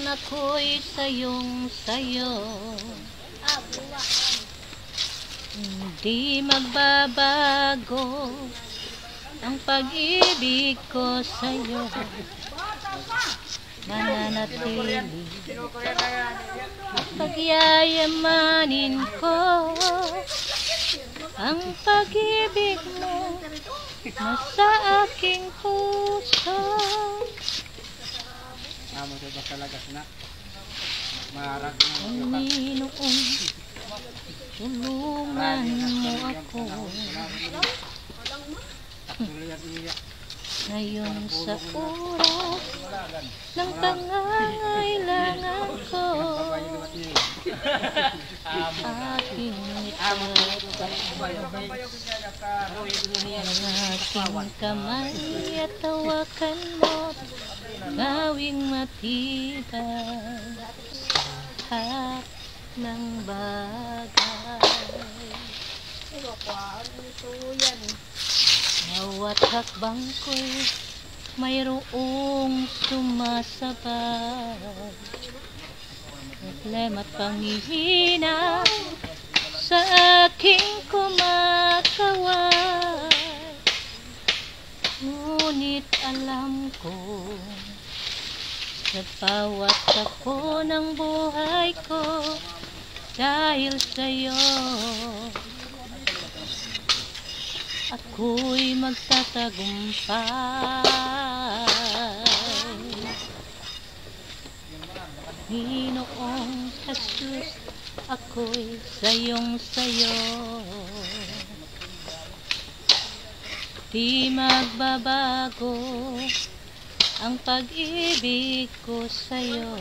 ako'y sayo. Hindi magbabago ang pag-ibig ko sa'yo. Mananatili at pagyayamanin ko ang pag-ibig mo nasa aking puso. Panginoon, tulungan mo ako ngayon sa oras ng pangangailangan ko. Aking aking kamay at tawakan mo, gawing matibay lahat ng bagay. Bawat hakbang ko'y mayroong sumasabay, problema't panghihina sa aking kumakaway. Ngunit alam ko sa bawat tako ng buhay ko, dahil sa'yo ako'y magtatagumpay. Panginoong Jesus, ako'y sayo. Di magbabago ang pag-ibig ko sa'yo.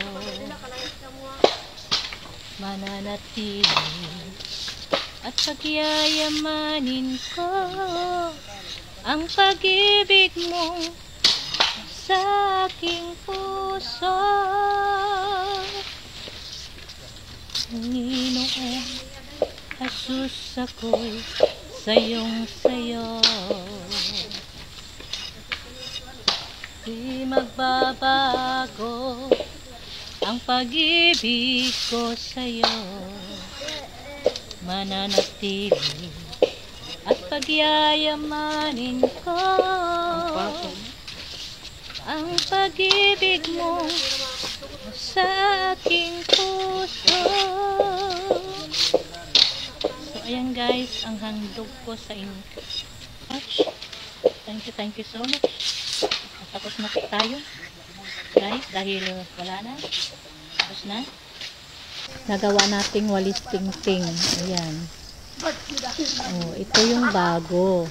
Mananatili at pagyayamanin ko ang pag-ibig mo sa aking puso. Panginoon, Jesus, ako'y sayo. Di magbabago ang pag-ibig ko sa'yo. Mananatili at pagyayamanin ko ang pag-ibig mo sa aking puso. So ayan guys, ang handog ko sa inyo. Thank you so much. Tapos na tayo guys, dahil wala na, tapos na. Nagawa nating walis tingting. Ayan. Oh, ito yung bago.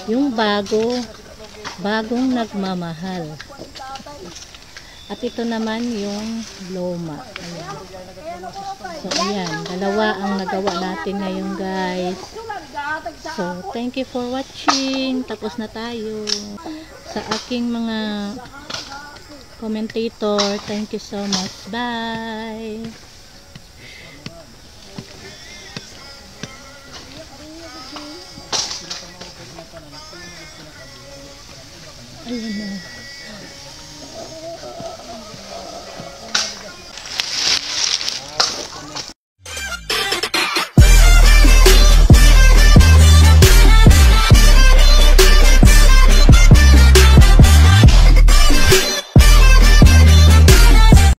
Yung bagong nagmamahal. At ito naman yung loma. Ayan. So ayan, dalawa ang nagawa natin ngayon guys. So thank you for watching. Tapos na tayo. Sa aking mga commentator, thank you so much. Bye. Ayan na.